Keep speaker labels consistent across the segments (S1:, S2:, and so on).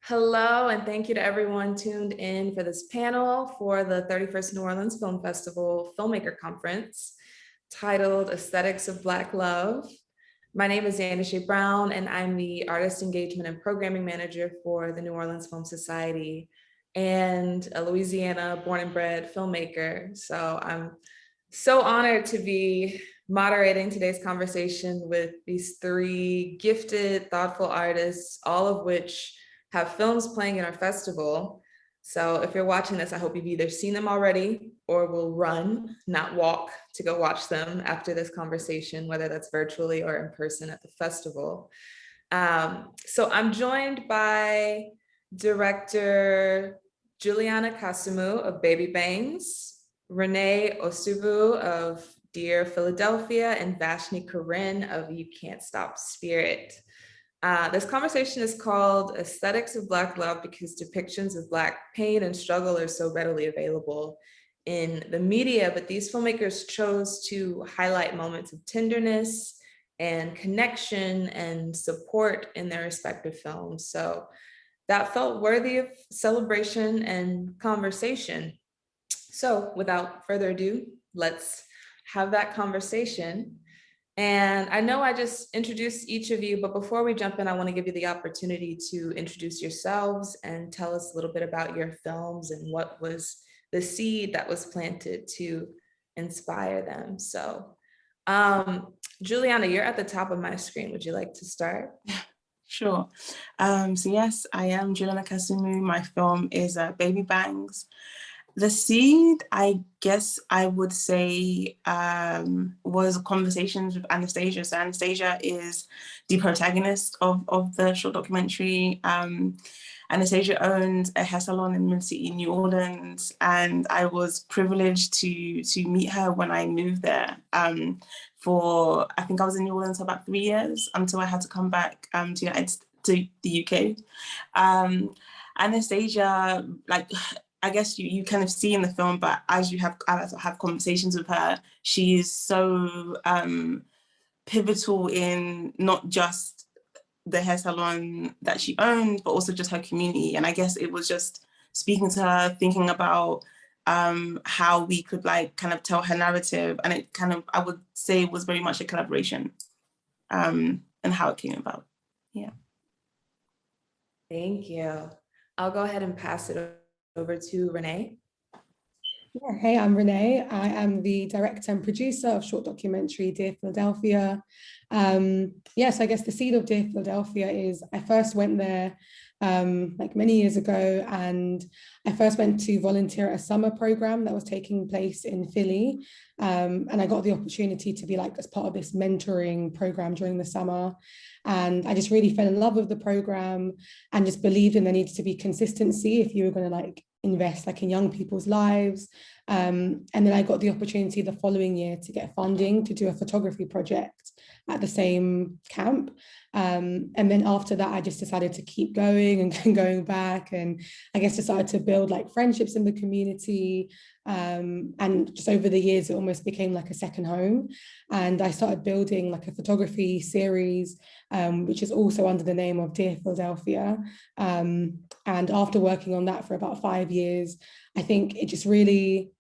S1: Hello, and thank you to everyone tuned in for this panel for the 31st New Orleans Film Festival Filmmaker Conference titled Aesthetics of Black Love. My name is Zandashé Brown, and I'm the Artist Engagement and Programming Manager for the New Orleans Film Society and a Louisiana born and bred filmmaker. So I'm so honored to be moderating today's conversation with these three gifted, thoughtful artists, all of which have films playing in our festival. So if you're watching this, I hope you've either seen them already or will run, not walk, to go watch them after this conversation, whether that's virtually or in person at the festival. So I'm joined by director Juliana Kasumu of Baby Bangs, Renee Osubu of Dear Philadelphia, and Vashni Korin of You Can't Stop Spirit. This conversation is called Aesthetics of Black Love because depictions of Black pain and struggle are so readily available in the media, but these filmmakers chose to highlight moments of tenderness and connection and support in their respective films. So that felt worthy of celebration and conversation. So without further ado, let's have that conversation. And I know I just introduced each of you, but before we jump in, I want to give you the opportunity to introduce yourselves and tell us a little bit about your films and what was the seed that was planted to inspire them. So Juliana, you're at the top of my screen. Would you like to start?
S2: Sure. So yes, I am Juliana Kasumu. My film is Baby Bangs. The seed, I guess I would say, was conversations with Anastasia. So Anastasia is the protagonist of the short documentary. Anastasia owns a hair salon in Mid-City, New Orleans, and I was privileged to meet her when I moved there. For, I think I was in New Orleans for about 3 years until I had to come back to the UK. Anastasia, like, I guess you kind of see in the film, but as you have conversations with her, she is so pivotal in not just the hair salon that she owned, but also just her community. And I guess it was just speaking to her, thinking about how we could like kind of tell her narrative. And it kind of, I would say, was very much a collaboration and how it came about. Yeah.
S1: Thank you. I'll go ahead and pass it over to Renee.
S3: Yeah, hey, I'm Renee. I am the director and producer of short documentary Dear Philadelphia. Yes, I guess the seed of Dear Philadelphia is I first went there like many years ago, and I first went to volunteer at a summer program that was taking place in Philly. And I got the opportunity to be like as part of this mentoring program during the summer. And I just really fell in love with the program and just believed in there needed to be consistency if you were going to like invest like in young people's lives. And then I got the opportunity the following year to get funding to do a photography project at the same camp. And then after that, I just decided to keep going and going back, and I guess decided to build like friendships in the community. And just over the years, it almost became like a second home. And I started building like a photography series, which is also under the name of Dear Philadelphia. And after working on that for about 5 years, I think it just really,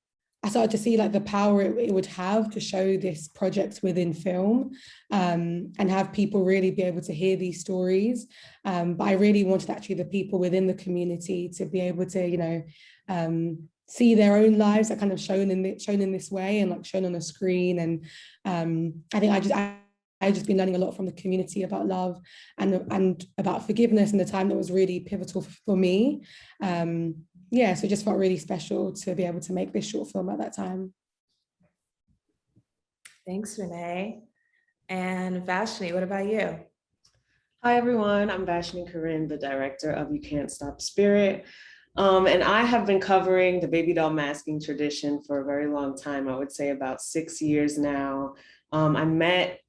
S3: I started to see like the power it would have to show this project within film, and have people really be able to hear these stories. But I really wanted actually the people within the community to be able to, you know, see their own lives are kind of shown in this way and like shown on a screen. And I think I've just been learning a lot from the community about love and about forgiveness, and the time that was really pivotal for me. Yeah, so it just felt really special to be able to make this short film at that time.
S1: Thanks, Renee. And Vashni, what about you?
S4: Hi, everyone. I'm Vashni Korin, the director of You Can't Stop Spirit. And I have been covering the baby doll masking tradition for a very long time. I would say about 6 years now.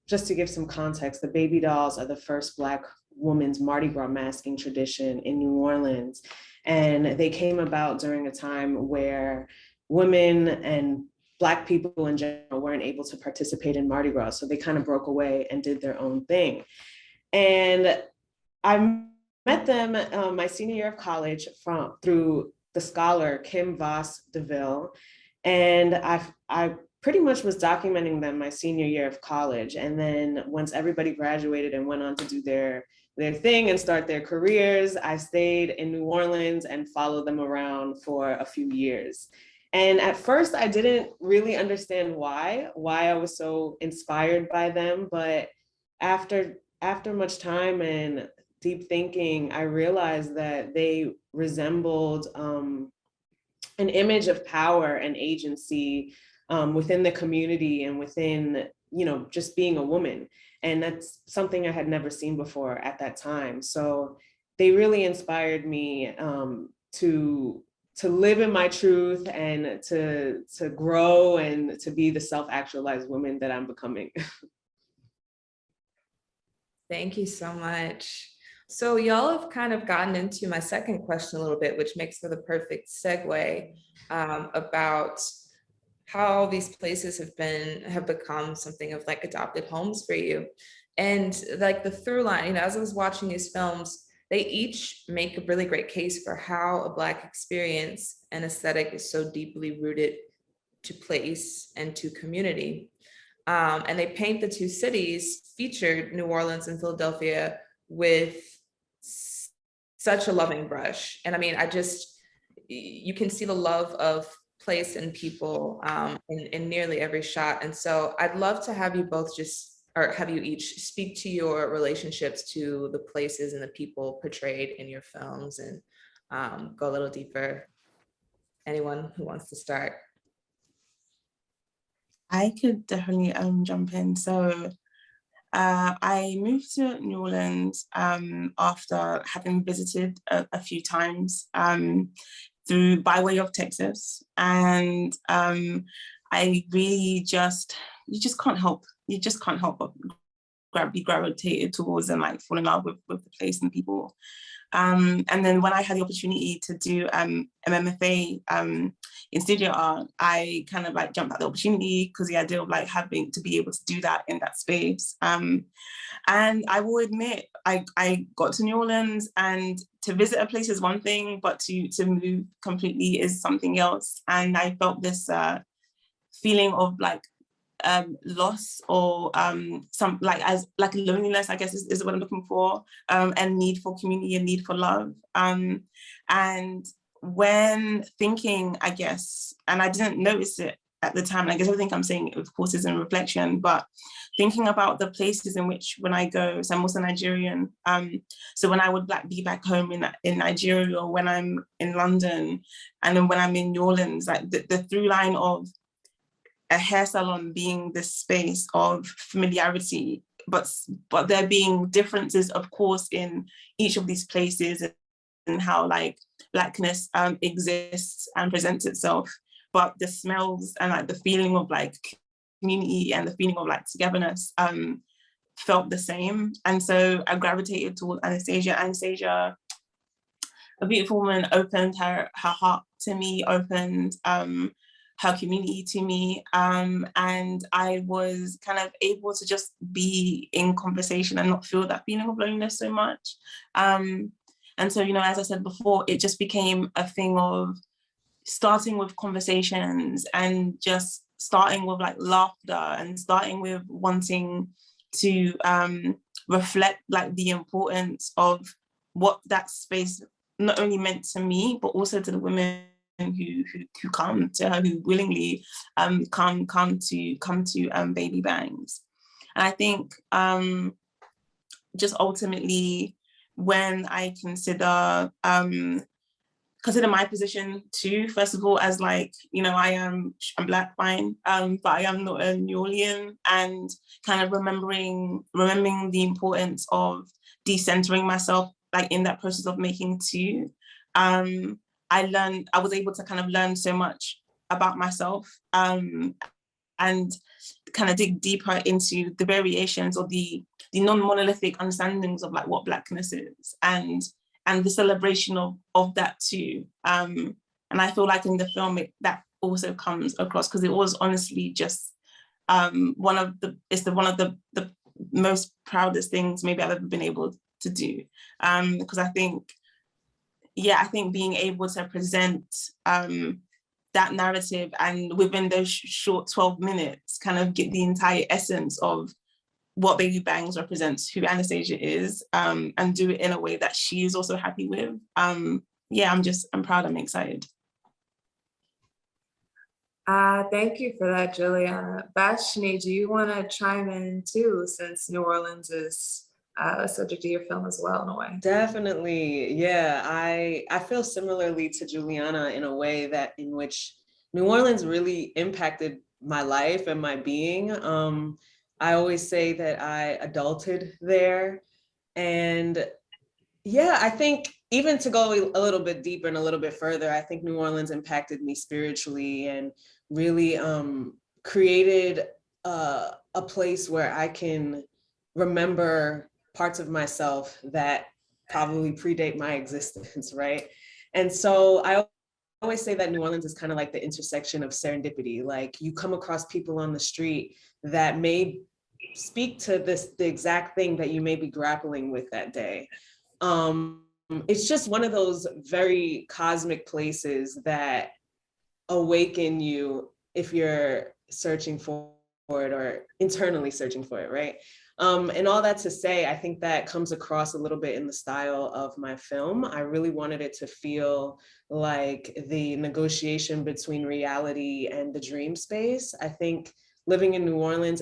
S4: Just to give some context, the baby dolls are the first Black woman's Mardi Gras masking tradition in New Orleans. And they came about during a time where women and Black people in general weren't able to participate in Mardi Gras. So they kind of broke away and did their own thing. And I'm met them my senior year of college through the scholar Kim Voss DeVille. And I pretty much was documenting them my senior year of college. And then once everybody graduated and went on to do their thing and start their careers, I stayed in New Orleans and followed them around for a few years. And at first I didn't really understand why I was so inspired by them. But after much time and deep thinking, I realized that they resembled an image of power and agency within the community and within, just being a woman. And that's something I had never seen before at that time. So they really inspired me to live in my truth and to grow and to be the self-actualized woman that I'm becoming.
S1: Thank you so much. So y'all have kind of gotten into my second question a little bit, which makes for the perfect segue about how these places have become something of like adopted homes for you. And like the through line, as I was watching these films, they each make a really great case for how a Black experience and aesthetic is so deeply rooted to place and to community. And they paint the two cities featured, New Orleans and Philadelphia, with such a loving brush. And I mean, you can see the love of place and people in nearly every shot. And so I'd love to have you both or have you each speak to your relationships to the places and the people portrayed in your films and go a little deeper. Anyone who wants to start?
S2: I could definitely jump in. So I moved to New Orleans after having visited a few times by way of Texas. And I really you just can't help but be gravitated towards and like fall in love with the place and people. And then when I had the opportunity to do MMFA in studio art, I kind of like jumped at the opportunity because the idea of like having to be able to do that in that space. And I will admit, I got to New Orleans, and to visit a place is one thing, but to move completely is something else. And I felt this feeling of like loss or some like loneliness, I guess is what I'm looking for, and need for community and need for love. And when thinking, I guess, and I didn't notice it at the time, and I guess everything I'm saying, of course, is in reflection, but thinking about the places in which when I go, so I'm also Nigerian, so when I would be back home in Nigeria, or when I'm in London, and then when I'm in New Orleans, like the through line of a hair salon being this space of familiarity, but there being differences, of course, in each of these places and how like Blackness exists and presents itself, but the smells and like the feeling of like community and the feeling of like togetherness felt the same. And so I gravitated towards Anastasia. Anastasia, a beautiful woman, opened her heart to me, opened her community to me, and I was kind of able to just be in conversation and not feel that feeling of loneliness so much. And so, as I said before, it just became a thing of starting with conversations and just starting with like laughter and starting with wanting to reflect like the importance of what that space not only meant to me, but also to the women who come to her, who willingly come to Baby Bangs. And I think just ultimately, when I consider my position too, first of all, as like, I'm Black, fine, but I am not a New Orleans, and kind of remembering the importance of decentering myself, like in that process of making too. I was able to kind of learn so much about myself, and kind of dig deeper into the variations or the non-monolithic understandings of like what Blackness is, and the celebration of that too. And I feel like in the film that also comes across, because it was honestly just one of the most proudest things maybe I've ever been able to do. Because I think being able to present that narrative and within those short 12 minutes, kind of get the entire essence of what Baby Bangs represents, who Anastasia is, and do it in a way that she is also happy with. I'm proud, I'm excited.
S1: Thank you for that, Juliana. Vashni, do you want to chime in too, since New Orleans is a subject of your film as well in a way?
S4: Definitely, yeah. I feel similarly to Juliana in a way that in which New Orleans really impacted my life and my being. I always say that I adulted there, and yeah, I think even to go a little bit deeper and a little bit further, I think New Orleans impacted me spiritually and really created a place where I can remember parts of myself that probably predate my existence, right? And so I always say that New Orleans is kind of like the intersection of serendipity. Like you come across people on the street that may speak to the exact thing that you may be grappling with that day. It's just one of those very cosmic places that awaken you if you're searching for it or internally searching for it, right? And all that to say, I think that comes across a little bit in the style of my film. I really wanted it to feel like the negotiation between reality and the dream space. I think living in New Orleans,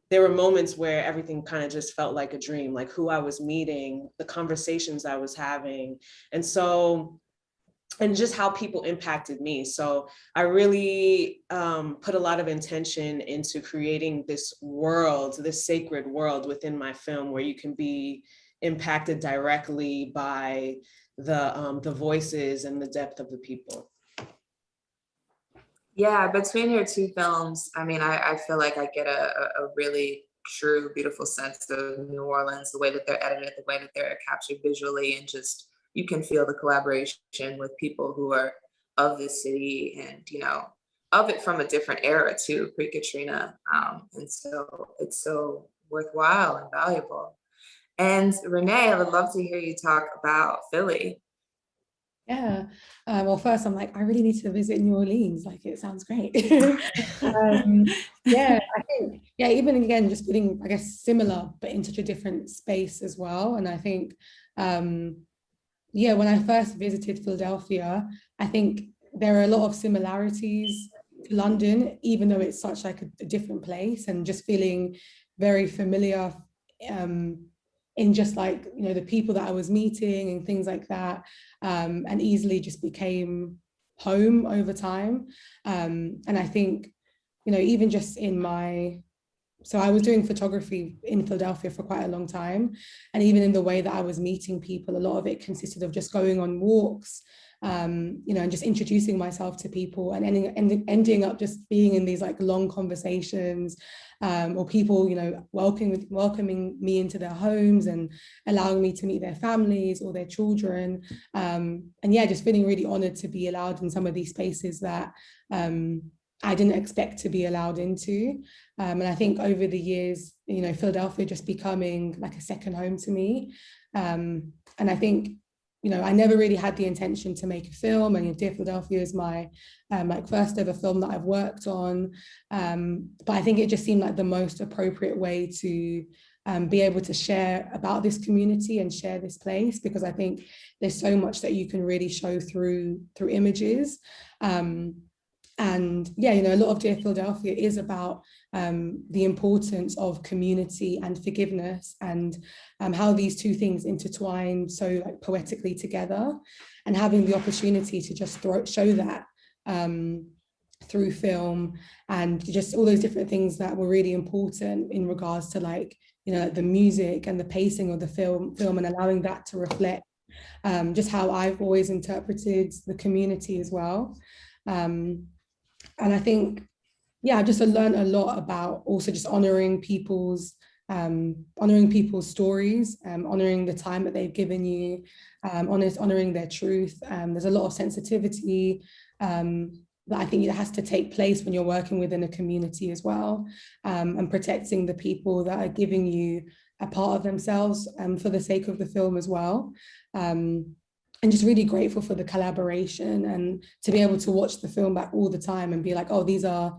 S4: there were moments where everything kind of just felt like a dream, like who I was meeting, the conversations I was having. And just how people impacted me. So I really put a lot of intention into creating this world, this sacred world within my film where you can be impacted directly by the voices and the depth of the people.
S1: Yeah, between your two films, I mean, I feel like I get a really true, beautiful sense of New Orleans, the way that they're edited, the way that they're captured visually, and just you can feel the collaboration with people who are of the city and, you know, of it from a different era too, pre-Katrina. And so it's so worthwhile and valuable. And Renee, I would love to hear you talk about Philly.
S3: Yeah. Well, first I'm like, I really need to visit New Orleans. Like, it sounds great. Yeah, I think, yeah, even again, just feeling, I guess, similar, but in such a different space as well. And I think, yeah, when I first visited Philadelphia, I think there are a lot of similarities to London, even though it's such like a different place, and just feeling very familiar in just like, you know, the people that I was meeting and things like that, and easily just became home over time. And I think, you know, even just so I was doing photography in Philadelphia for quite a long time. And even in the way that I was meeting people, a lot of it consisted of just going on walks, you know, and just introducing myself to people and ending up just being in these like long conversations, or people, you know, welcoming me into their homes and allowing me to meet their families or their children. And yeah, just feeling really honored to be allowed in some of these spaces that I didn't expect to be allowed into. And I think over the years, you know, Philadelphia just becoming like a second home to me. And I think, you know, I never really had the intention to make a film, and Dear Philadelphia is my like first ever film that I've worked on. But I think it just seemed like the most appropriate way to be able to share about this community and share this place, because I think there's so much that you can really show through images. And yeah, you know, a lot of Dear Philadelphia is about the importance of community and forgiveness, and how these two things intertwine so like poetically together, and having the opportunity to just show that through film, and just all those different things that were really important in regards to like, you know, the music and the pacing of the film and allowing that to reflect just how I've always interpreted the community as well. And I think, yeah, I just learned a lot about also just honoring people's stories, honoring the time that they've given you, honoring their truth. There's a lot of sensitivity that I think that has to take place when you're working within a community as well, and protecting the people that are giving you a part of themselves for the sake of the film as well. And just really grateful for the collaboration and to be able to watch the film back all the time and be like, oh, these are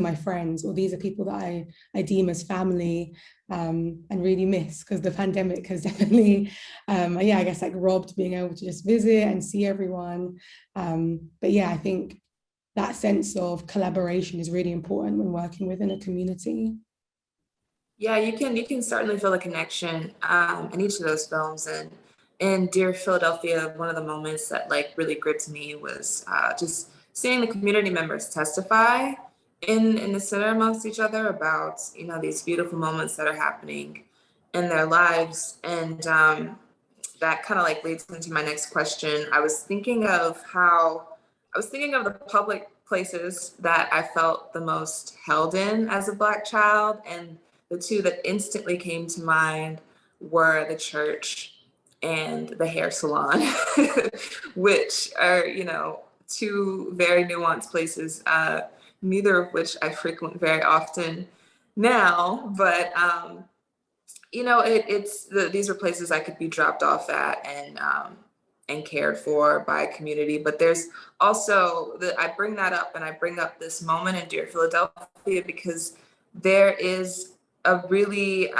S3: my friends, or these are people that I deem as family, and really miss, because the pandemic has definitely, I guess like robbed being able to just visit and see everyone. But yeah, I think that sense of collaboration is really important when working within a community.
S1: Yeah, you can certainly feel the connection in each of those films. And in Dear Philadelphia, one of the moments that like really gripped me was just seeing the community members testify in the center amongst each other about, you know, these beautiful moments that are happening in their lives. And that kind of like leads into my next question. I was thinking of the public places that I felt the most held in as a Black child, and the two that instantly came to mind were the church and the hair salon, which are, you know, two very nuanced places, neither of which I frequent very often now, but you know, these are places I could be dropped off at and cared for by a community. But there's also I bring that up, and I bring up this moment in Dear Philadelphia because there is a really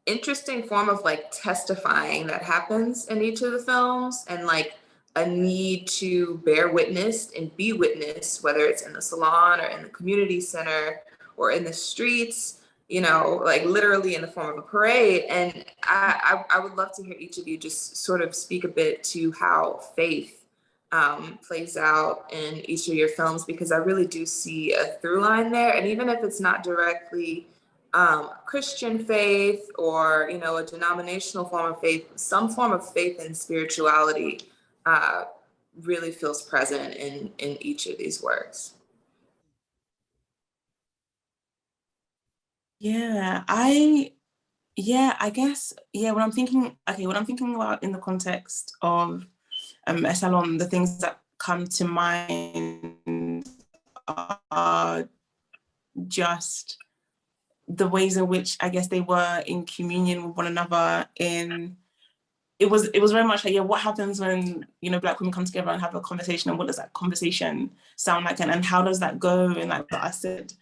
S1: interesting form of like testifying that happens in each of the films, and like a need to bear witness and be witnessed, whether it's in the salon or in the community center or in the streets, you know, like literally in the form of a parade. And I would love to hear each of you just sort of speak a bit to how faith plays out in each of your films, because I really do see a through line there. And even if it's not directly Christian faith or, you know, a denominational form of faith, some form of faith and spirituality really feels present in each of these works.
S2: I guess, when I'm thinking about in the context of a salon, the things that come to mind are just the ways in which I guess they were in communion with one another. It was very much like, what happens when, you know, Black women come together and have a conversation, and what does that conversation sound like, and how does that go, and like what I said.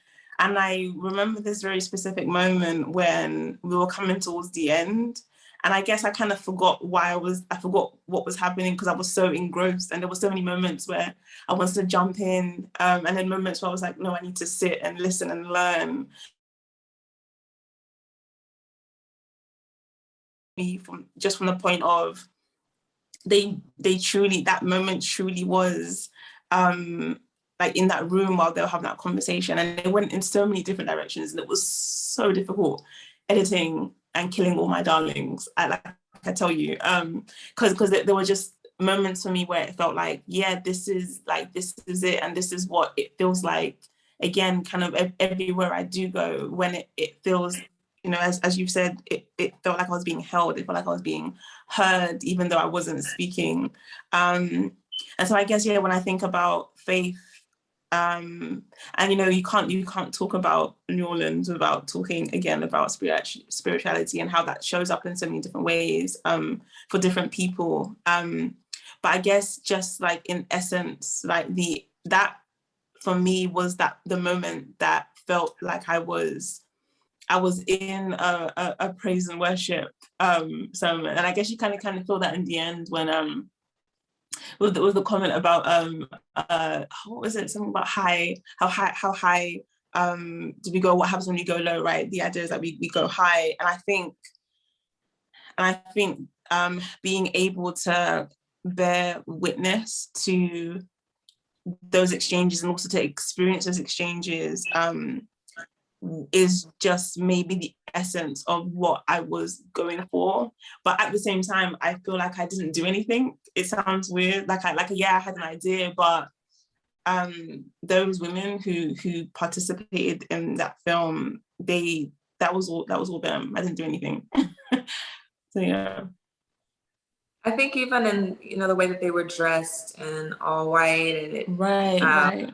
S2: And I remember this very specific moment when we were coming towards the end, and I guess I kind of forgot I forgot what was happening, because I was so engrossed, and there were so many moments where I wanted to jump in, and then moments where I was like, no, I need to sit and listen and learn. From the point of they truly, that moment truly was like in that room while they were having that conversation, and they went in so many different directions, and it was so difficult editing and killing all my darlings, I tell you, because there were just moments for me where it felt like, this is it, and this is what it feels like, again, kind of everywhere I do go, when it feels, you know, as you've said, it felt like I was being held, it felt like I was being heard, even though I wasn't speaking. And so I guess, when I think about faith, and you know, you can't talk about New Orleans without talking again about spirituality and how that shows up in so many different ways for different people. But I guess just like in essence, like that for me was the moment that felt like I was in a praise and worship sermon. And I guess you kind of feel that in the end when with the comment about what was it, something about how high do we go, what happens when you go low, right? The idea is that we go high. And I think being able to bear witness to those exchanges, and also to experience those exchanges, is just maybe the essence of what I was going for. But at the same time, I feel like I didn't do anything. It sounds weird, I had an idea, but those women who participated in that film, that was all them. I didn't do anything. So yeah.
S1: I think even in, you know, the way that they were dressed and all white, and it
S2: right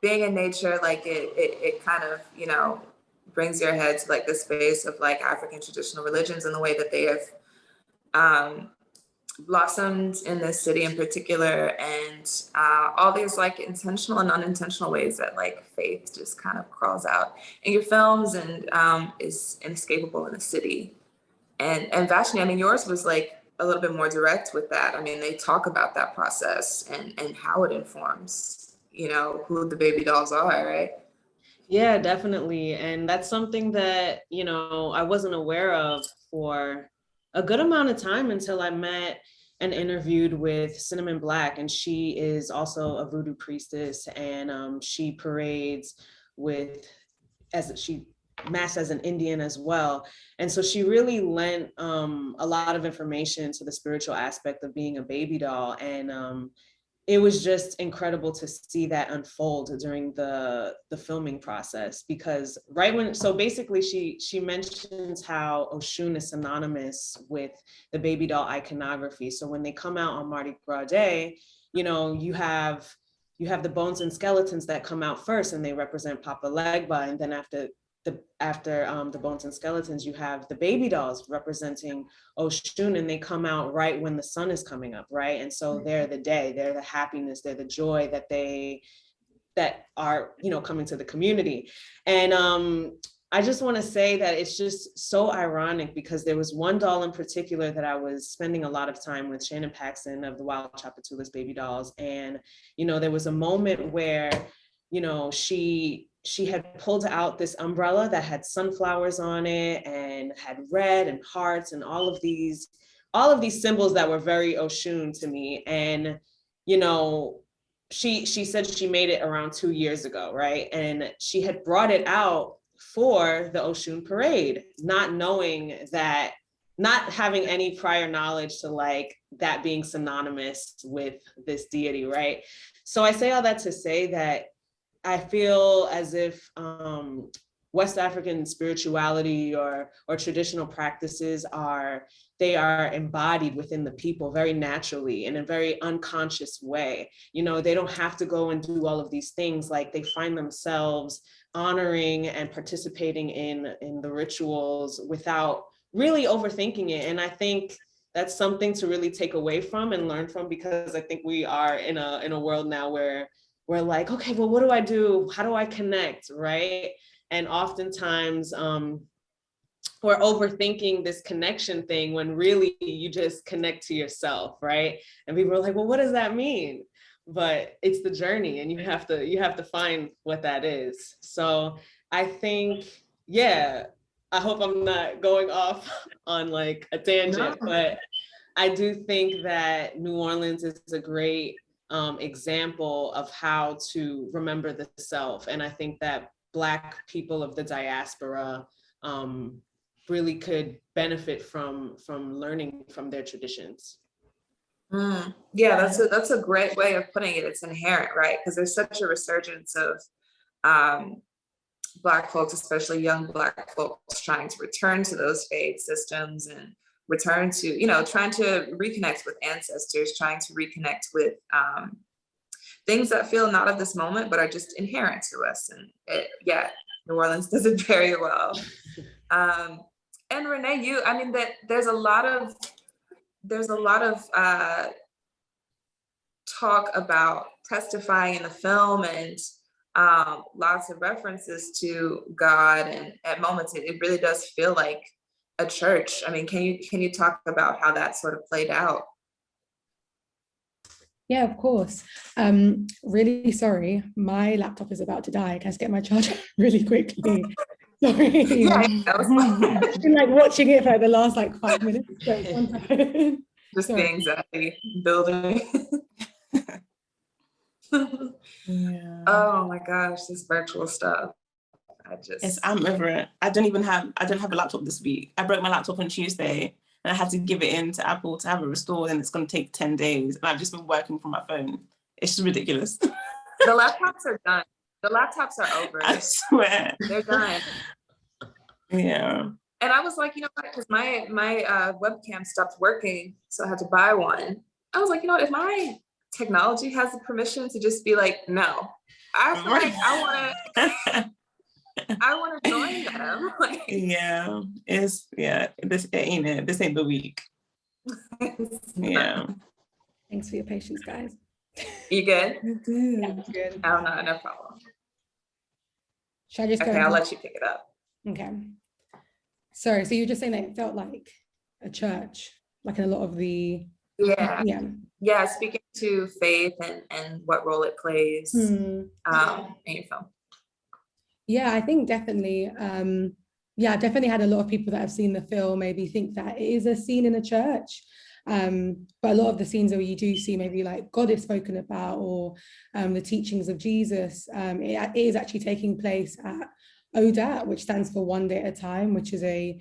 S1: being in nature, like it kind of, you know, brings your head to like the space of like African traditional religions and the way that they have blossomed in this city in particular, and all these like intentional and unintentional ways that like faith just kind of crawls out in your films and is inescapable in the city. And Vashni, I mean, yours was like a little bit more direct with that. I mean, they talk about that process and how it informs, you know, who the baby dolls are, right?
S4: Yeah, definitely. And that's something that, you know, I wasn't aware of for a good amount of time until I met and interviewed with Cinnamon Black. And she is also a voodoo priestess, and she parades with, as she masked as an Indian as well. And so she really lent a lot of information to the spiritual aspect of being a baby doll. And it was just incredible to see that unfold during the filming process, because so basically she mentions how Oshun is synonymous with the baby doll iconography. So when they come out on Mardi Gras Day, you know, you have the bones and skeletons that come out first, and they represent Papa Legba, and then after the bones and skeletons, you have the baby dolls representing Oshun, and they come out right when the sun is coming up, right? And so they're the day, they're the happiness, they're the joy that are, you know, coming to the community. And I just want to say that it's just so ironic, because there was one doll in particular that I was spending a lot of time with, Shannon Paxson of the Wild Chapatoulas Baby Dolls. And, you know, there was a moment where, you know, she had pulled out this umbrella that had sunflowers on it and had red and hearts and all of these symbols that were very Oshun to me. And, you know, she said she made it around 2 years ago, right? And she had brought it out for the Oshun parade, not having any prior knowledge to like that being synonymous with this deity, right? So I say all that to say that I feel as if West African spirituality or traditional practices are embodied within the people very naturally, in a very unconscious way. You know, they don't have to go and do all of these things. Like, they find themselves honoring and participating in the rituals without really overthinking it. And I think that's something to really take away from and learn from, because I think we are in a world now where we're like, okay, well, what do I do? How do I connect, right? And oftentimes we're overthinking this connection thing when really you just connect to yourself, right? And people are like, well, what does that mean? But it's the journey, and you have to find what that is. So I think, yeah, I hope I'm not going off on like a tangent, but I do think that New Orleans is a great example of how to remember the self. And I think that Black people of the diaspora really could benefit from learning from their traditions.
S1: Yeah, that's a great way of putting it. It's inherent, right? Because there's such a resurgence of Black folks, especially young Black folks, trying to return to those faith systems and return to, you know, trying to reconnect with ancestors, trying to reconnect with things that feel not of this moment, but are just inherent to us. And New Orleans does it very well. And Renee, I mean, that there's a lot of talk about testifying in the film, and lots of references to God, and at moments it really does feel like a church. I mean, can you talk about how that sort of played out?
S3: Yeah, of course. Really sorry, my laptop is about to die. Can I just get my charger really quickly? Sorry.
S1: Yeah,
S3: I've been like watching it for like the last like 5 minutes. So
S1: just the anxiety building.
S2: Yeah.
S1: Oh my gosh, this virtual stuff.
S2: I'm over it. I don't have a laptop this week. I broke my laptop on Tuesday, and I had to give it in to Apple to have it restored, and it's going to take 10 days. And I've just been working from my phone. It's just ridiculous.
S1: The laptops are done. The laptops are over.
S2: I swear.
S1: They're done.
S2: Yeah.
S1: And I was like, you know what, because my webcam stopped working, so I had to buy one. I was like, you know what, if my technology has the permission to just be like, no, I feel like I want to. I want to join them. Like,
S2: Yeah, this ain't it. This ain't the week. Yeah.
S3: Thanks for your patience, guys.
S1: You good?
S2: Good.
S3: Good.
S1: Oh, no problem.
S3: Should I just go?
S1: Okay, I'll let you pick it up.
S3: Okay. Sorry, so you're just saying that it felt like a church, like in a lot of the
S1: Yeah, speaking to faith and what role it plays in your film.
S3: Yeah, I think definitely. I've definitely had a lot of people that have seen the film maybe think that it is a scene in a church. But a lot of the scenes where you do see maybe like God is spoken about, or the teachings of Jesus, it is actually taking place at ODAT, which stands for One Day at a Time, which is a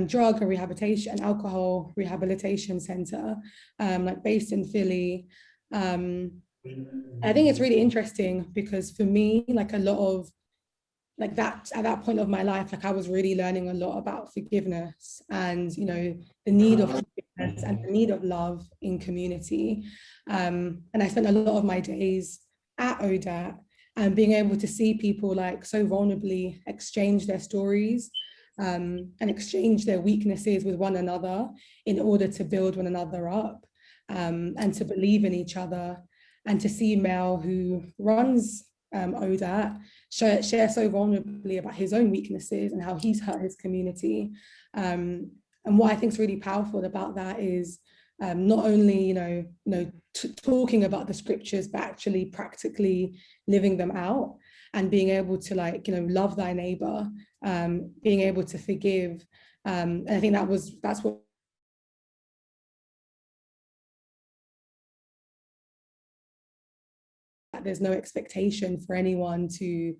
S3: drug and rehabilitation, alcohol rehabilitation center, like based in Philly. I think it's really interesting because for me, like a lot of like that at that point of my life, like I was really learning a lot about forgiveness and, you know, the need of forgiveness and the need of love in community. And I spent a lot of my days at ODAT and being able to see people like so vulnerably exchange their stories and exchange their weaknesses with one another in order to build one another up, and to believe in each other, and to see Mel, who runs ODAT, share so vulnerably about his own weaknesses and how he's hurt his community. And what I think is really powerful about that is not only talking about the scriptures, but actually practically living them out and being able to love thy neighbor, being able to forgive. And I think that's what there's no expectation for anyone to,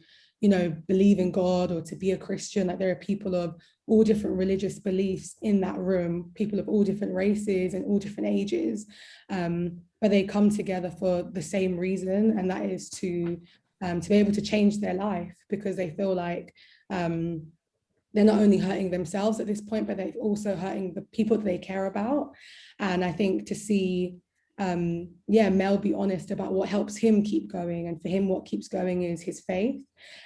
S3: believe in God or to be a Christian. Like there are people of all different religious beliefs in that room, people of all different races and all different ages, but they come together for the same reason, and that is to be able to change their life, because they feel like they're not only hurting themselves at this point, but they're also hurting the people that they care about. And I think to see Mel be honest about what helps him keep going, and for him what keeps going is his faith,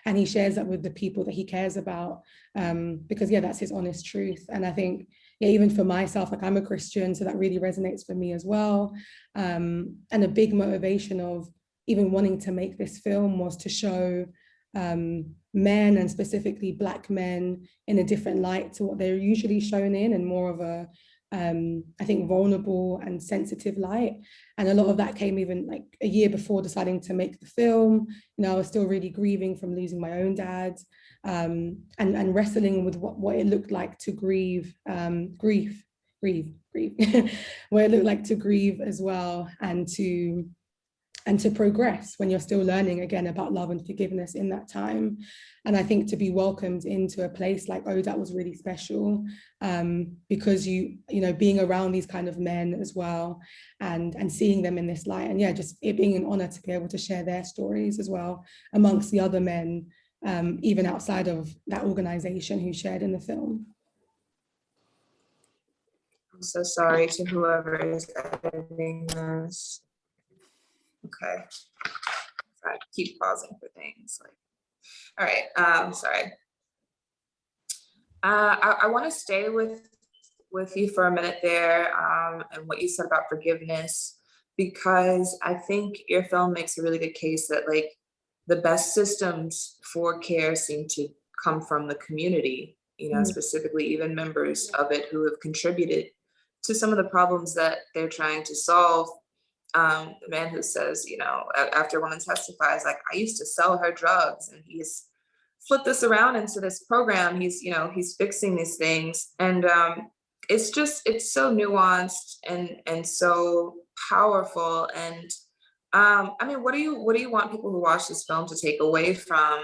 S3: and he shares that with the people that he cares about, because that's his honest truth. And I think even for myself, like I'm a Christian, so that really resonates for me as well. And a big motivation of even wanting to make this film was to show men, and specifically Black men, in a different light to what they're usually shown in, and more of a I think vulnerable and sensitive light. And a lot of that came even like a year before deciding to make the film. I was still really grieving from losing my own dad, and wrestling with what it looked like to grieve, what it looked like to grieve as well, and to progress when you're still learning again about love and forgiveness in that time. And I think to be welcomed into a place like ODAT was really special, because being around these kind of men as well, and seeing them in this light, and just it being an honor to be able to share their stories as well amongst the other men, even outside of that organization who shared in the film.
S1: I'm so sorry to whoever is editing this. Okay. I keep pausing for things. All right. Sorry. I want to stay with you for a minute there, and what you said about forgiveness, because I think your film makes a really good case that the best systems for care seem to come from the community. Specifically even members of it who have contributed to some of the problems that they're trying to solve. The man who says, after a woman testifies, I used to sell her drugs, and he's flipped this around into this program. He's fixing these things. And it's so nuanced and so powerful. And what do you want people who watch this film to take away from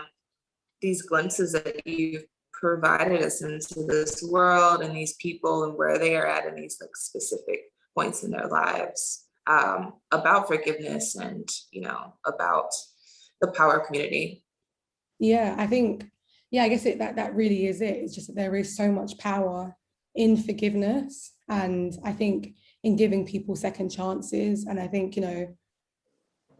S1: these glimpses that you've provided us into this world and these people and where they are at in these specific points in their lives, about forgiveness and about the power of community?
S3: I think I guess that really is it. It's just that there is so much power in forgiveness, and I think in giving people second chances. And I think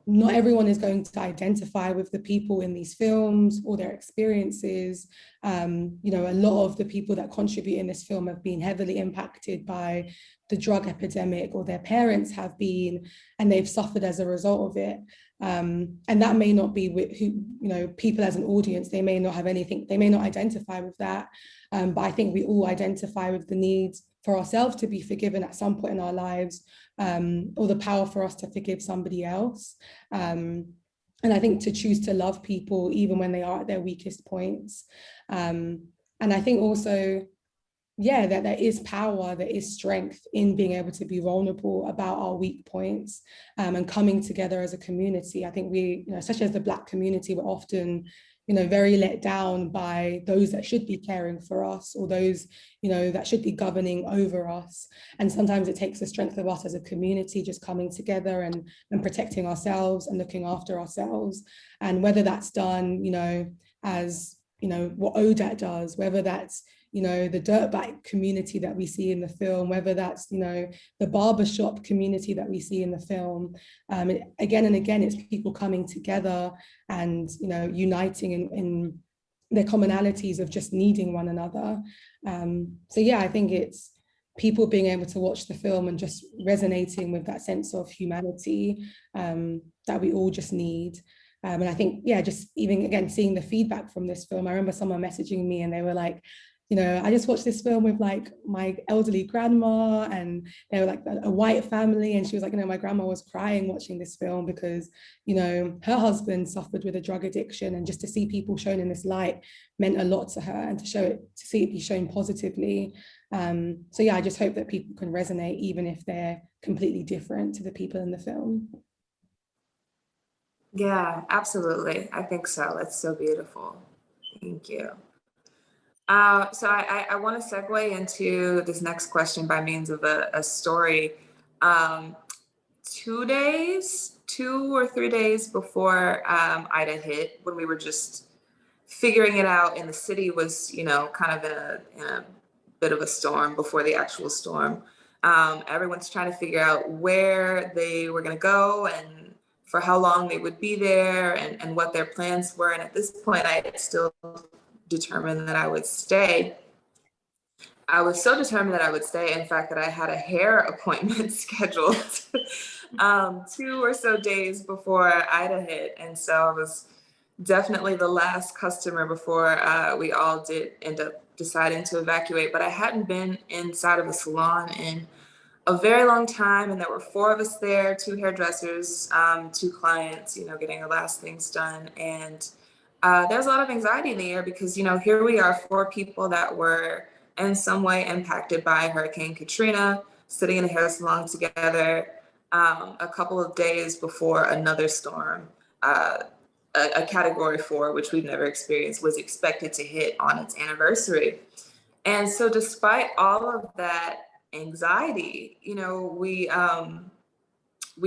S3: not everyone is going to identify with the people in these films or their experiences. You know, a lot of the people that contribute in this film have been heavily impacted by the drug epidemic, or their parents have been, and they've suffered as a result of it. And that may not be with who, you know, people as an audience, they may not have anything, they may not identify with that. But I think we all identify with the need for ourselves to be forgiven at some point in our lives, or the power for us to forgive somebody else. And I think to choose to love people even when they are at their weakest points. And I think also, yeah, that there is power, there is strength in being able to be vulnerable about our weak points, and coming together as a community. I think we, you know, such as the Black community, we're often, you know, very let down by those that should be caring for us, or those, you know, that should be governing over us. And sometimes it takes the strength of us as a community just coming together and protecting ourselves and looking after ourselves. And whether that's done, you know, as, you know, what ODAT does, whether that's, you know, the dirt bike community that we see in the film, whether that's, you know, the barbershop community that we see in the film. Again and again, it's people coming together and, you know, uniting in their commonalities of just needing one another. So yeah, I think it's people being able to watch the film and just resonating with that sense of humanity that we all just need. And I think, yeah, just even again, seeing the feedback from this film, I remember someone messaging me and they were like, you know, I just watched this film with like my elderly grandma, and they were like a white family. And she was like, you know, my grandma was crying watching this film because, you know, her husband suffered with a drug addiction, and just to see people shown in this light meant a lot to her, and to see it be shown positively. So yeah, I just hope that people can resonate, even if they're completely different to the people in the film.
S1: Yeah, absolutely. I think so. That's so beautiful. Thank you. So I want to segue into this next question by means of a story. 2 or 3 days before Ida hit, when we were just figuring it out, and the city was, you know, kind of in a bit of a storm before the actual storm. Everyone's trying to figure out where they were going to go and for how long they would be there, and what their plans were. And at this point, I had still determined that I would stay. I was so determined that I would stay, in fact, that I had a hair appointment scheduled 2 or so days before Ida hit. And so I was definitely the last customer before we all did end up deciding to evacuate. But I hadn't been inside of a salon in a very long time, and there were 4 of us there, 2 hairdressers, 2 clients, you know, getting our last things done. And there's a lot of anxiety in the air because, you know, here we are, 4 people that were in some way impacted by Hurricane Katrina, sitting in a hair salon together a couple of days before another storm, a category 4, which we've never experienced, was expected to hit on its anniversary. And so despite all of that anxiety, you know, we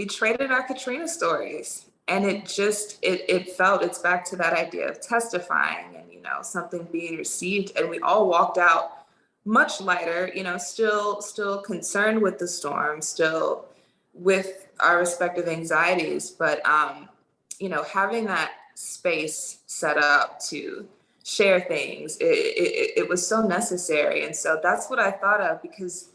S1: traded our Katrina stories, and it felt, it's back to that idea of testifying and, you know, something being received. And we all walked out much lighter, you know, still concerned with the storm, still with our respective anxieties, but you know, having that space set up to share things, it was so necessary. And so that's what I thought of, because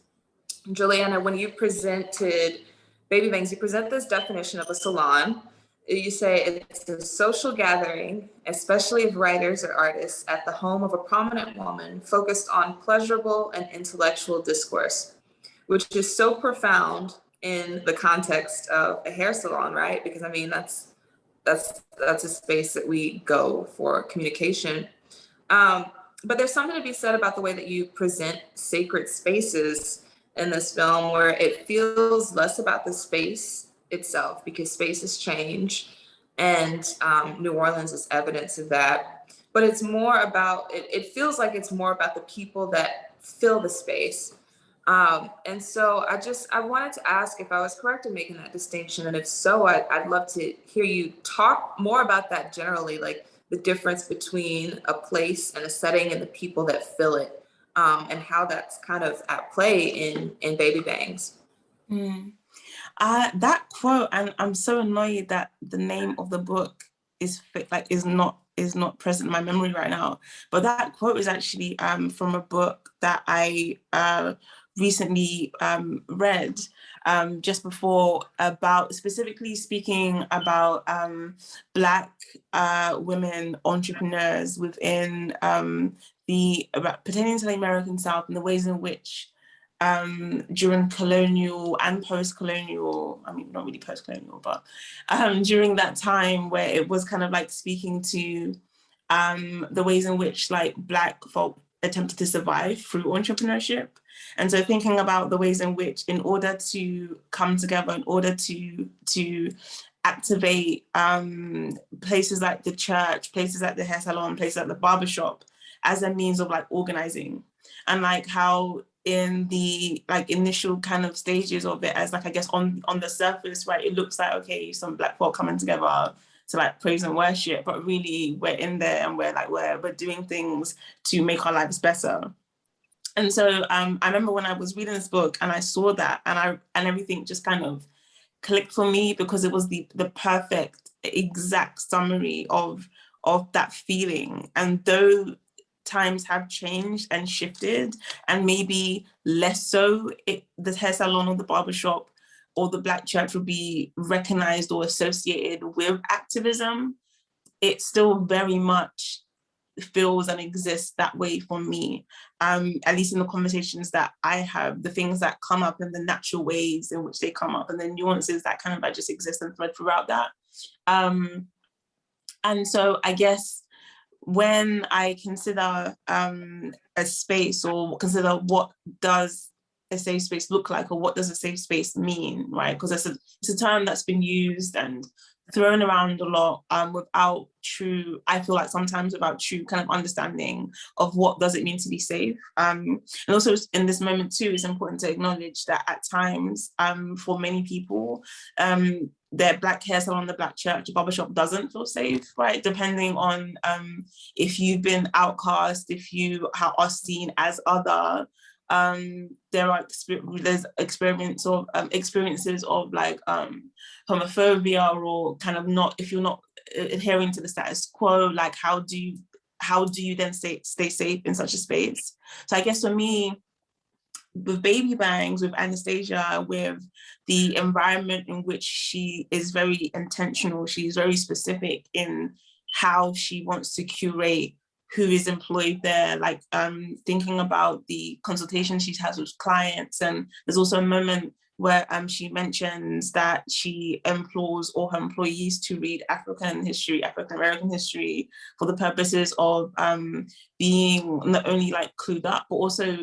S1: Juliana, when you presented Baby Bangs, you present this definition of a salon. You say it's a social gathering, especially of writers or artists, at the home of a prominent woman, focused on pleasurable and intellectual discourse, which is so profound in the context of a hair salon, right? Because I mean, that's a space that we go for communication. But there's something to be said about the way that you present sacred spaces in this film, where it feels less about the space itself, because spaces change, and New Orleans is evidence of that. But it's more about, it feels like it's more about the people that fill the space. And so I wanted to ask if I was correct in making that distinction. And if so, I'd love to hear you talk more about that generally, like the difference between a place and a setting and the people that fill it. And how that's kind of at play in Baby Bangs.
S2: That quote, and I'm so annoyed that the name of the book is not present in my memory right now. But that quote is actually from a book that I recently read just before, about specifically speaking about Black women entrepreneurs within pertaining to the American South, and the ways in which during colonial and post-colonial, I mean, not really post-colonial, but during that time where it was kind of like speaking to the ways in which like Black folk attempted to survive through entrepreneurship. And so thinking about the ways in which, in order to come together, in order to activate places like the church, places like the hair salon, places like the barbershop as a means of like organizing, and like how in the like initial kind of stages of it, as like I guess on the surface, right, it looks like, okay, some Black folk coming together to like praise and worship, but really we're in there and we're doing things to make our lives better. And so I remember when I was reading this book and I saw that, and everything just kind of clicked for me, because it was the perfect exact summary of that feeling. And though times have changed and shifted, and maybe less so, the hair salon or the barbershop or the Black church would be recognized or associated with activism, it still very much feels and exists that way for me, at least in the conversations that I have, the things that come up in the natural ways in which they come up, and the nuances that kind of like just exist and thread throughout that. And so I guess when I consider a space, or consider what does a safe space look like, or what does a safe space mean, right? Because it's a term that's been used and thrown around a lot without true, I feel like sometimes without true kind of understanding of what does it mean to be safe. And also in this moment too, it's important to acknowledge that at times for many people, their Black hair salon, the Black church, the barbershop doesn't feel safe, right? Depending on if you've been outcast, if you are seen as other, there's experiences of like homophobia, or kind of not, if you're not adhering to the status quo, like how do you then stay safe in such a space? So I guess for me, with Baby Bangs, with Anastasia, with the environment in which she is very intentional, she's very specific in how she wants to curate who is employed there, like thinking about the consultations she has with clients. And there's also a moment where she mentions that she implores all her employees to read African American history, for the purposes of being not only like clued up, but also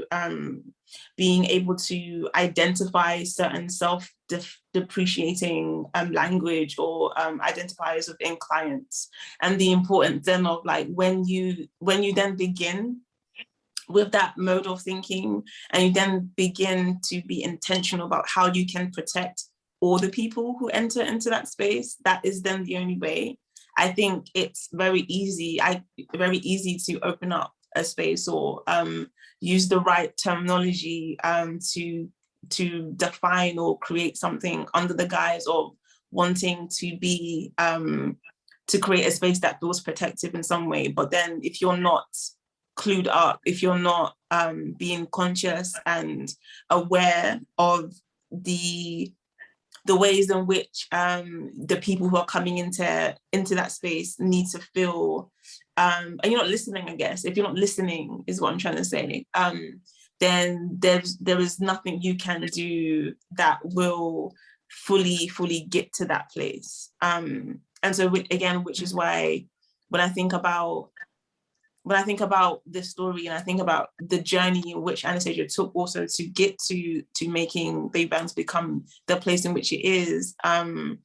S2: being able to identify certain self-depreciating language or identifiers within clients. And the importance then of like, when you then begin with that mode of thinking, and you then begin to be intentional about how you can protect all the people who enter into that space, that is then the only way. I think it's very easy to open up a space, or use the right terminology to define or create something under the guise of wanting to be to create a space that feels protective in some way. But then if you're not clued up, if you're not being conscious and aware of the ways in which the people who are coming into that space need to feel, and you're not listening, I guess, if you're not listening is what I'm trying to say, then there is nothing you can do that will fully get to that place. And so again, which is why when I think about this story, and I think about the journey in which Anastasia took also to get to making Baby Bangs become the place in which it is, and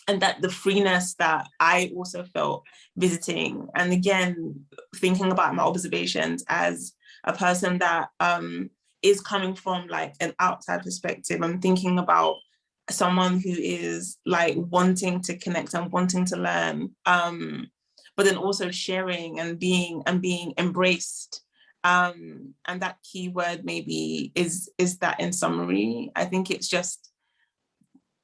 S2: that the freeness that I also felt visiting, and again, thinking about my observations as a person that is coming from like an outside perspective, I'm thinking about someone who is like wanting to connect and wanting to learn, but then also sharing and being embraced. And that key word maybe is that in summary. I think it's just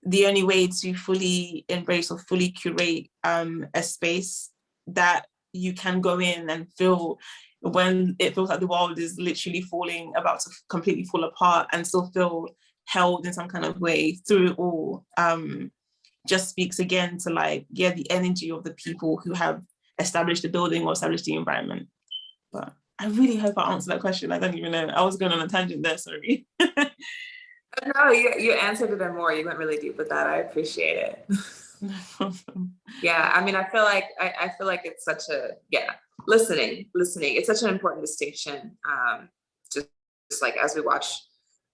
S2: the only way to fully embrace or fully curate a space that you can go in and feel when it feels like the world is literally about to completely fall apart, and still feel held in some kind of way through it all, just speaks again to like, yeah, the energy of the people who have established the building or established the environment. But I really hope I answered that question. I don't even know. I was going on a tangent there, sorry.
S1: No, you answered it and more. You went really deep with that. I appreciate it. Yeah, I mean, I feel like it's such a, listening. It's such an important distinction. Just like as we watch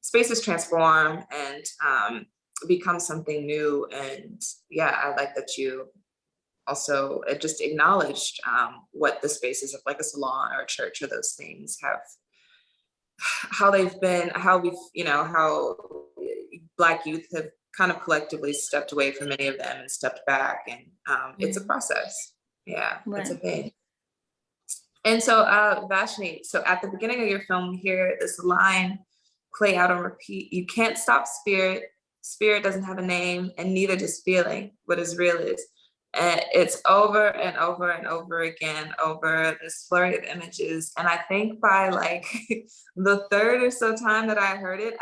S1: spaces transform and become something new. And yeah, I like that you also just acknowledged what the spaces of like a salon or a church or those things have, how they've been, how we've, how Black youth have kind of collectively stepped away from many of them and stepped back. And it's a process. Yeah,
S2: right.
S1: It's a thing. And so Vashni, so at the beginning of your film, we hear this line play out on repeat: "You can't stop spirit. Spirit doesn't have a name, and neither does feeling. What is real is." And it's over and over and over again over this flurry of images. And I think by like the third or so time that I heard it,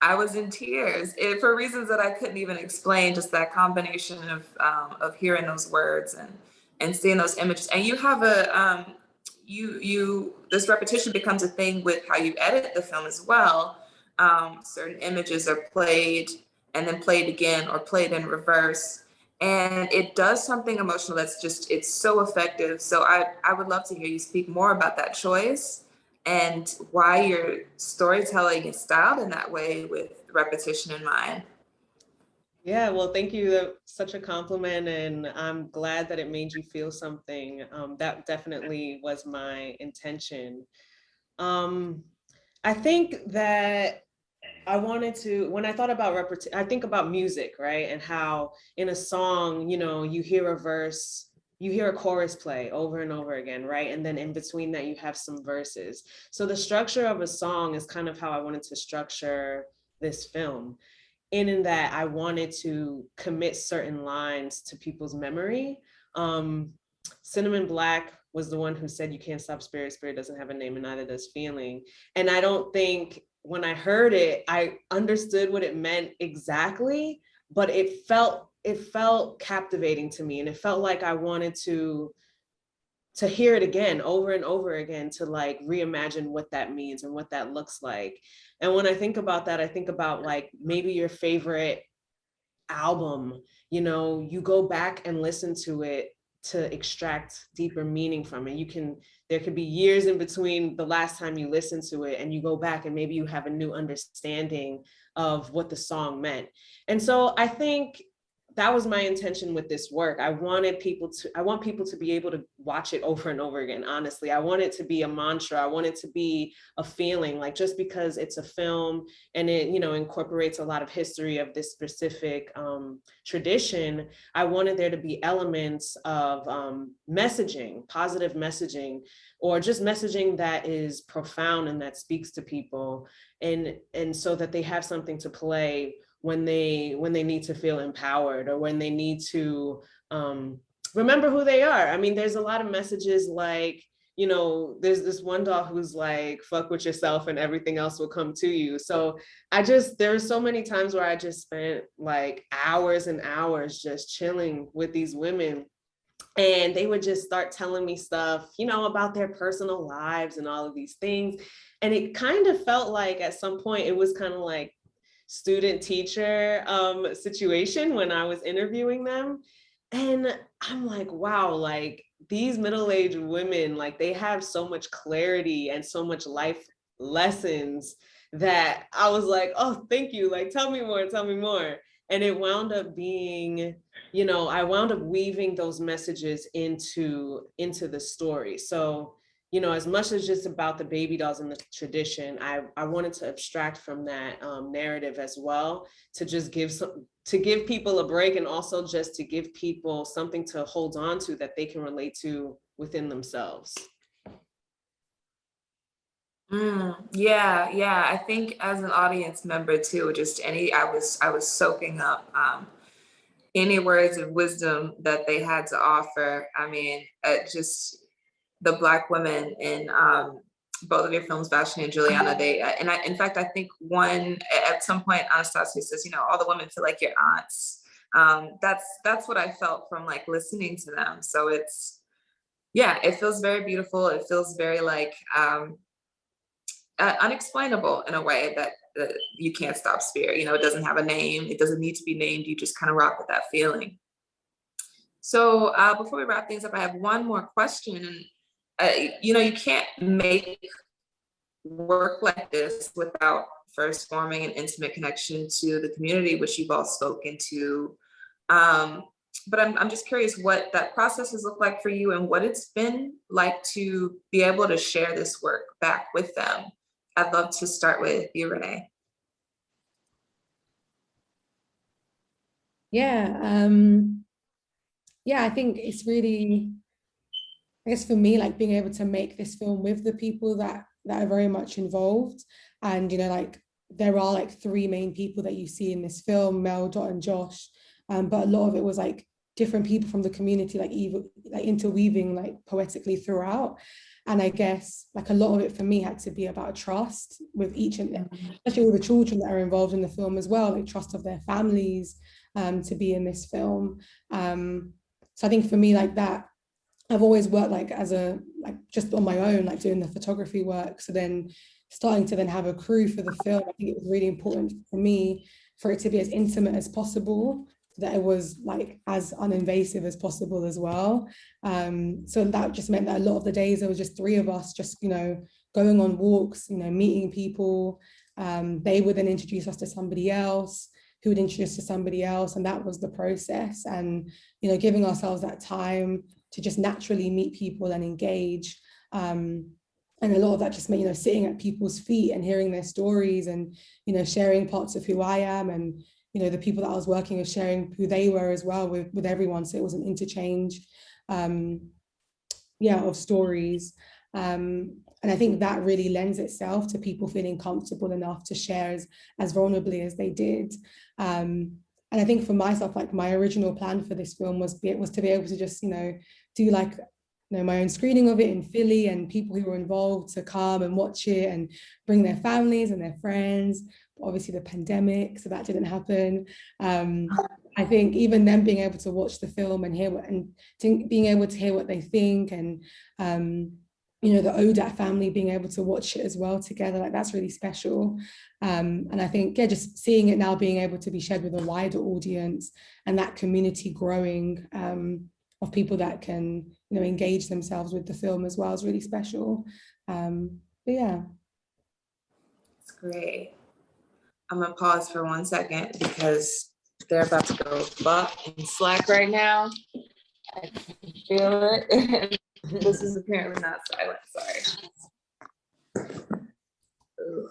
S1: I was in tears for reasons that I couldn't even explain. Just that combination of hearing those words and seeing those images. And you have this repetition becomes a thing with how you edit the film as well. Certain images are played and then played again or played in reverse. And it does something emotional that's just, it's so effective. So I would love to hear you speak more about that choice and why your storytelling is styled in that way with repetition in mind.
S4: Yeah, well, thank you. That's such a compliment, and I'm glad that it made you feel something. That definitely was my intention. I think that I wanted to, when I thought about I think about music, right? And how in a song, you hear a verse, you hear a chorus play over and over again, right? And then in between that, you have some verses. So the structure of a song is kind of how I wanted to structure this film. In that I wanted to commit certain lines to people's memory. Cinnamon Black was the one who said, "You can't stop spirit, spirit doesn't have a name, and neither does feeling." And I don't think when I heard it, I understood what it meant exactly, but it felt captivating to me. And it felt like I wanted to hear it again over and over again, to like reimagine what that means and what that looks like. And when I think about that, I think about like maybe your favorite album, you go back and listen to it to extract deeper meaning from it. There could be years in between the last time you listen to it, and you go back and maybe you have a new understanding of what the song meant. And so I think that was my intention with this work. I want people to be able to watch it over and over again. Honestly, I want it to be a mantra. I want it to be a feeling, like, just because it's a film and it, incorporates a lot of history of this specific tradition, I wanted there to be elements of messaging, positive messaging, or just messaging that is profound and that speaks to people, and so that they have something to play when they need to feel empowered, or when they need to remember who they are. I mean, there's a lot of messages like, there's this one doll who's like, "Fuck with yourself and everything else will come to you." So there were so many times where I just spent like hours and hours just chilling with these women, and they would just start telling me stuff, about their personal lives and all of these things. And it kind of felt like at some point it was kind of like student teacher situation when I was interviewing them. And I'm like, wow, like these middle-aged women, like they have so much clarity and so much life lessons that I was like, oh, thank you. Like, tell me more, tell me more. And it wound up being, I wound up weaving those messages into the story. So, as much as just about the baby dolls and the tradition, I wanted to abstract from that narrative as well, to just give people a break, and also just to give people something to hold on to that they can relate to within themselves.
S1: Yeah. I think as an audience member too, I was soaking up any words of wisdom that they had to offer. I mean, just the Black women in both of your films, Vashni and Juliana, in fact, I think one at some point, Anastasia says, you know, all the women feel like your aunts. That's what I felt from like listening to them. So it feels very beautiful. It feels very like unexplainable in a way that you can't stop spirit. You know, it doesn't have a name. It doesn't need to be named. You just kind of rock with that feeling. So before we wrap things up, I have one more question. You know, you can't make work like this without first forming an intimate connection to the community, which you've all spoken to. But I'm just curious what that process has looked like for you and what it's been like to be able to share this work back with them. I'd love to start with you, Renee.
S3: Yeah, I think it's really, I guess for me, like being able to make this film with the people that are very much involved. And, you know, like there are like three main people that you see in this film, Mel, Dot, and Josh. But a lot of it was like different people from the community, like even like interweaving like poetically throughout. And I guess like a lot of it for me had to be about trust with each and especially all the children that are involved in the film as well, like trust of their families to be in this film. So I think for me like that, I've always worked like as a like just on my own, like doing the photography work. So then starting to then have a crew for the film, I think it was really important for me for it to be as intimate as possible, so that it was like as uninvasive as possible as well. So that just meant that a lot of the days there was just three of us, just, you know, going on walks, you know, meeting people. They would then introduce us to somebody else who would introduce to somebody else, and that was the process. And, you know, giving ourselves that time to just naturally meet people and engage. And a lot of that just meant, you know, sitting at people's feet and hearing their stories and, you know, sharing parts of who I am, and, you know, the people that I was working with sharing who they were as well with everyone. So it was an interchange, of stories. And I think that really lends itself to people feeling comfortable enough to share as vulnerably as they did. And I think for myself, like my original plan for this film was to be able to just, you know, do like, you know, my own screening of it in Philly, and people who were involved to come and watch it and bring their families and their friends. But obviously the pandemic, so that didn't happen. I think even them being able to watch the film and hear being able to hear what they think, and you know, the ODAT family being able to watch it as well together, like that's really special. And I think, yeah, just seeing it now being able to be shared with a wider audience and that community growing of people that can, you know, engage themselves with the film as well is really special. But yeah.
S1: That's great. I'm gonna pause for 1 second because they're about to go buck and slack right now. I can feel it. This is apparently not silent, sorry. Ugh.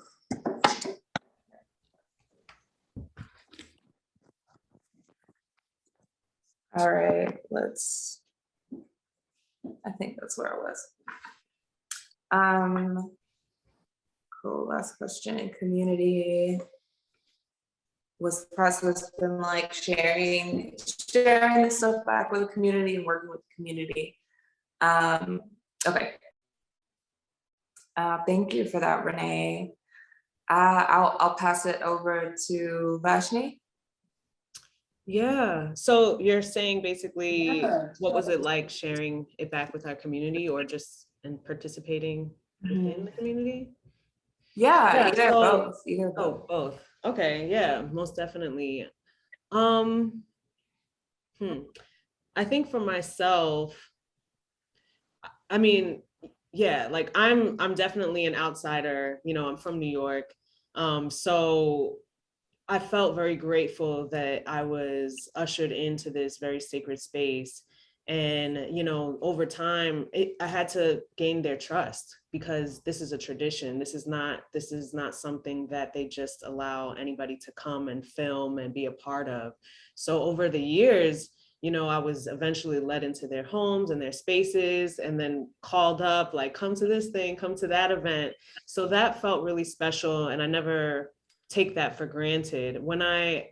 S1: All right, I think that's where I was. Cool, last question. Community. What's the process been like sharing this stuff back with the community and working with the community? Okay. Thank you for that, Renee. I'll pass it over to Vashni.
S4: Yeah, so you're saying basically, what was it like sharing it back with our community, or just and participating within the community?
S1: Yeah, either both.
S4: Oh, both. Okay, yeah, most definitely. I think for myself, I mean, yeah, like I'm definitely an outsider, you know, I'm from New York. So I felt very grateful that I was ushered into this very sacred space. And, you know, over time, I had to gain their trust, because this is a tradition. This is not something that they just allow anybody to come and film and be a part of. So over the years, you know, I was eventually led into their homes and their spaces, and then called up, like, come to this thing, come to that event. So that felt really special, and I never take that for granted. When I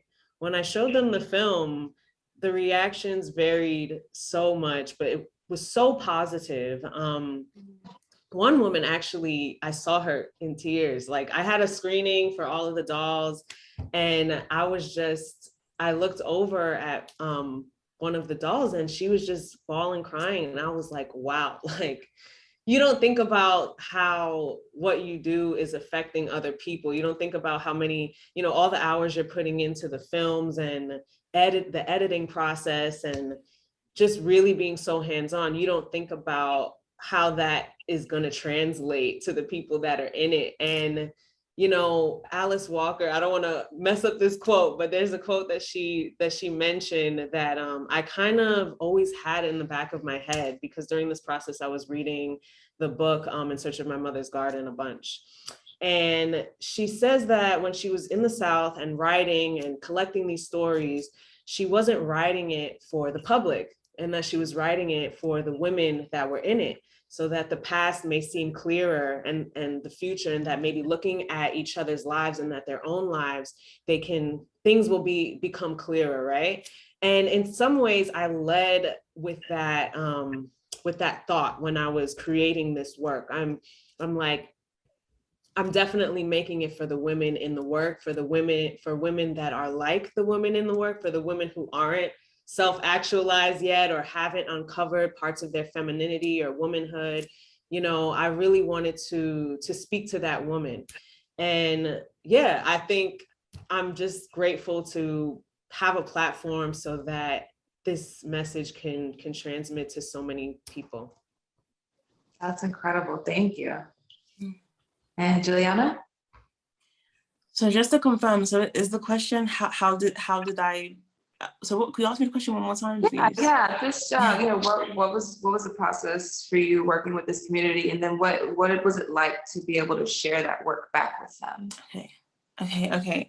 S4: showed them the film, the reactions varied so much, but it was so positive. One woman, actually, I saw her in tears. Like, I had a screening for all of the dolls, and I looked over at one of the dolls, and she was just bawling, crying. And I was like, wow, like, you don't think about how what you do is affecting other people. You don't think about how many, you know, all the hours you're putting into the films and the editing process, and just really being so hands-on. You don't think about how that is going to translate to the people that are in it. And, you know, Alice Walker, I don't want to mess up this quote, but there's a quote that she mentioned that I kind of always had in the back of my head, because during this process I was reading the book In Search of My Mother's Garden a bunch. And she says that when she was in the South and writing and collecting these stories, she wasn't writing it for the public, and that she was writing it for the women that were in it, so that the past may seem clearer, and the future, and that maybe looking at each other's lives and at their own lives, things will become clearer, right? And in some ways I led with that thought when I was creating this work. I'm like, I'm definitely making it for the women in the work, for women that are like the women in the work, for the women who aren't self-actualized yet or haven't uncovered parts of their femininity or womanhood. You know, I really wanted to speak to that woman. And yeah, I think I'm just grateful to have a platform so that this message can transmit to so many people.
S1: That's incredible. Thank you. And Juliana?
S2: So just to confirm, so is the question how did I? So what, could you ask me the question one more time, please?
S1: Yeah. Just you know, what was the process for you working with this community, and then what was it like to be able to share that work back with them?
S2: Okay.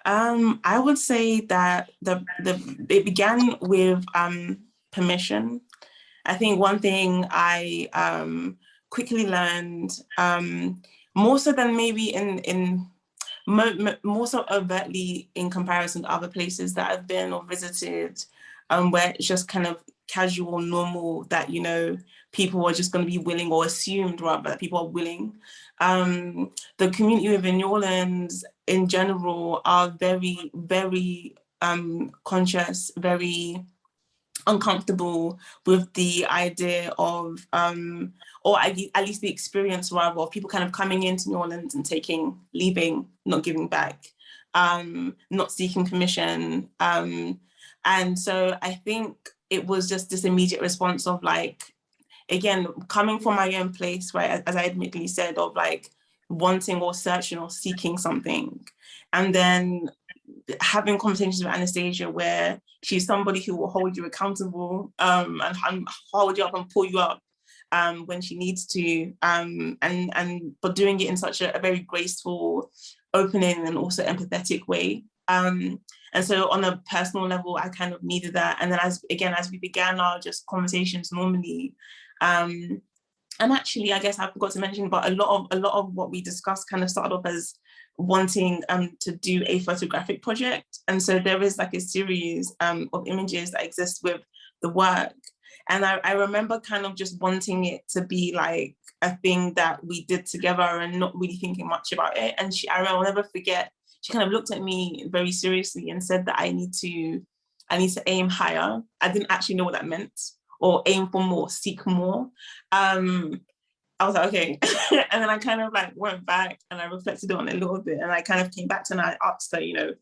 S2: I would say that it began with permission. I think one thing I quickly learned, more so than maybe more so overtly in comparison to other places that I've been or visited, where it's just kind of casual, normal, that, you know, people are just going to be willing, or assumed rather that people are willing. The community within New Orleans in general are very, very conscious, very uncomfortable with the idea of, or at least the experience rather, of people kind of coming into New Orleans and leaving, not giving back, not seeking permission. And so I think it was just this immediate response of, like, again, coming from my own place, right, as I admittedly said, of like wanting or searching or seeking something. And then having conversations with Anastasia where she's somebody who will hold you accountable, and hold you up and pull you up when she needs to, but doing it in such a very graceful, opening and also empathetic way. And so on a personal level, I kind of needed that. And then as we began our just conversations normally, and actually, I guess I forgot to mention, but a lot of what we discussed kind of started off as wanting to do a photographic project. And so there is like a series of images that exist with the work. And I remember kind of just wanting it to be like a thing that we did together and not really thinking much about it. And I'll never forget, she kind of looked at me very seriously and said that I need to aim higher. I didn't actually know what that meant, or aim for more, seek more. I was like, okay. And then I kind of like went back and I reflected on it a little bit, and I kind of came back to and I asked her, you know,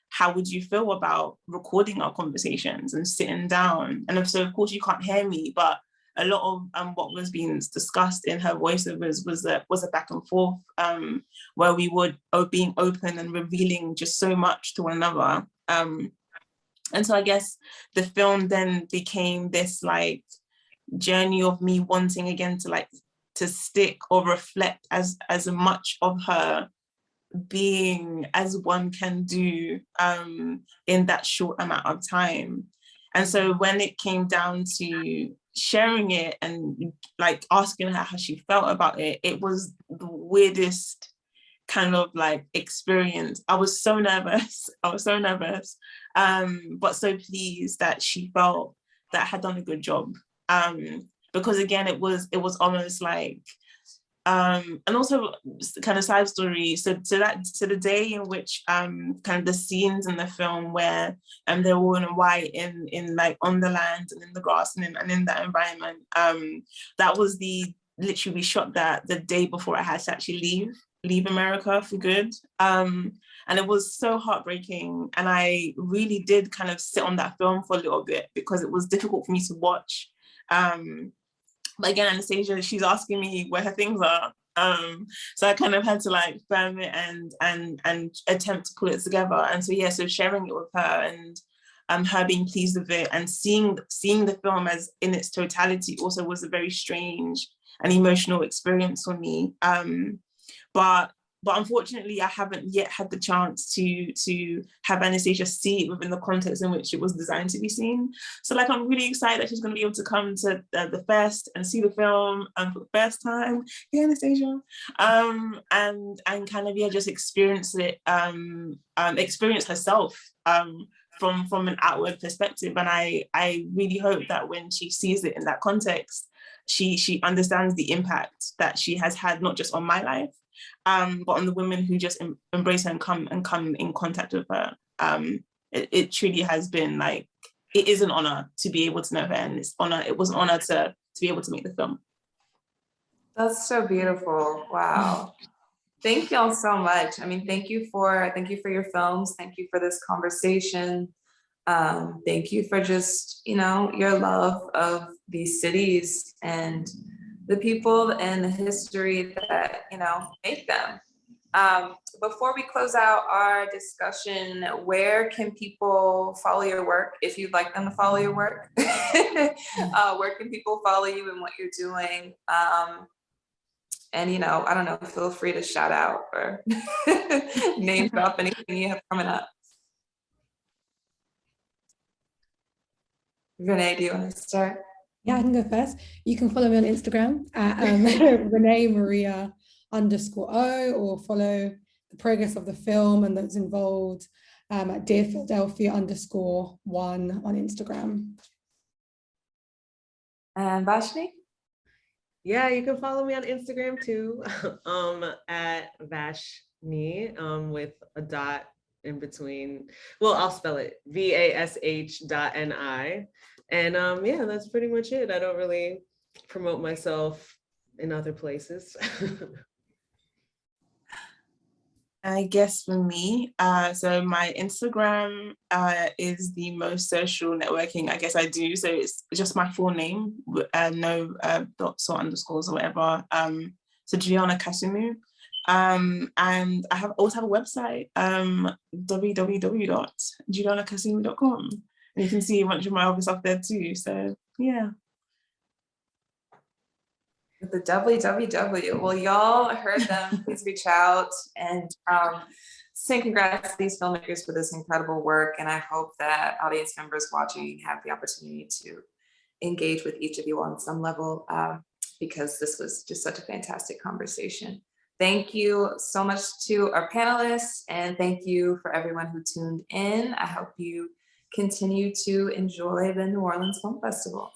S2: how would you feel about recording our conversations and sitting down? And so of course you can't hear me, but a lot of what was being discussed in her voiceovers was a back and forth, where we would being open and revealing just so much to one another. And so I guess the film then became this like journey of me wanting again to stick or reflect as much of her being as one can do in that short amount of time. And so when it came down to sharing it and like asking her how she felt about it, it was the weirdest kind of like experience. I was so nervous. I was so nervous, but so pleased that she felt that I had done a good job. Because again, it was almost like, and also kind of side story. So the day in which kind of the scenes in the film where they're all in white in like on the land and in the grass and in that environment, that was literally we shot that the day before I had to actually leave America for good. And it was so heartbreaking. And I really did kind of sit on that film for a little bit because it was difficult for me to watch. But again, Anastasia, she's asking me where her things are. So I kind of had to like firm it and attempt to pull it together. And so, yeah, so sharing it with her and her being pleased with it and seeing the film as in its totality also was a very strange and emotional experience for me. But unfortunately, I haven't yet had the chance to have Anastasia see it within the context in which it was designed to be seen. So like, I'm really excited that she's going to be able to come to the fest and see the film for the first time. Yeah, Anastasia. And kind of, yeah, just experience it, experience herself from an outward perspective. And I really hope that when she sees it in that context, she understands the impact that she has had, not just on my life, but on the women who just embrace her and come in contact with her. It truly has been like, it is an honor to be able to know her, and it was an honor to be able to make the film.
S1: That's so beautiful. Wow. Thank y'all so much. I mean, thank you for your films. Thank you for this conversation. Thank you for just, your love of these cities and the people and the history that, make them. Before we close out our discussion, where can people follow your work if you'd like them to follow your work? Where can people follow you and what you're doing? And, I don't know, feel free to shout out or name drop anything you have coming up. Renee, do you want to start?
S3: Yeah, I can go first. You can follow me on Instagram at Renee Maria _O, or follow the progress of the film and those involved at Dear Philadelphia _1 on Instagram.
S1: And Vashni?
S4: Yeah, you can follow me on Instagram too, at Vashni, with a dot in between. Well, I'll spell it VASH.NI. And yeah, that's pretty much it. I don't really promote myself in other places.
S2: I guess for me, so my Instagram is the most social networking I guess I do. So it's just my full name, no dots or underscores or whatever. So Juliana Kasumu. And I also have a website, www.julianakasumu.com. And you can see a bunch of my other stuff there too. So yeah.
S1: The www. Well, y'all heard them. Please reach out and send congrats to these filmmakers for this incredible work. And I hope that audience members watching have the opportunity to engage with each of you on some level, because this was just such a fantastic conversation. Thank you so much to our panelists, and thank you for everyone who tuned in. I hope you continue to enjoy the New Orleans Film Festival.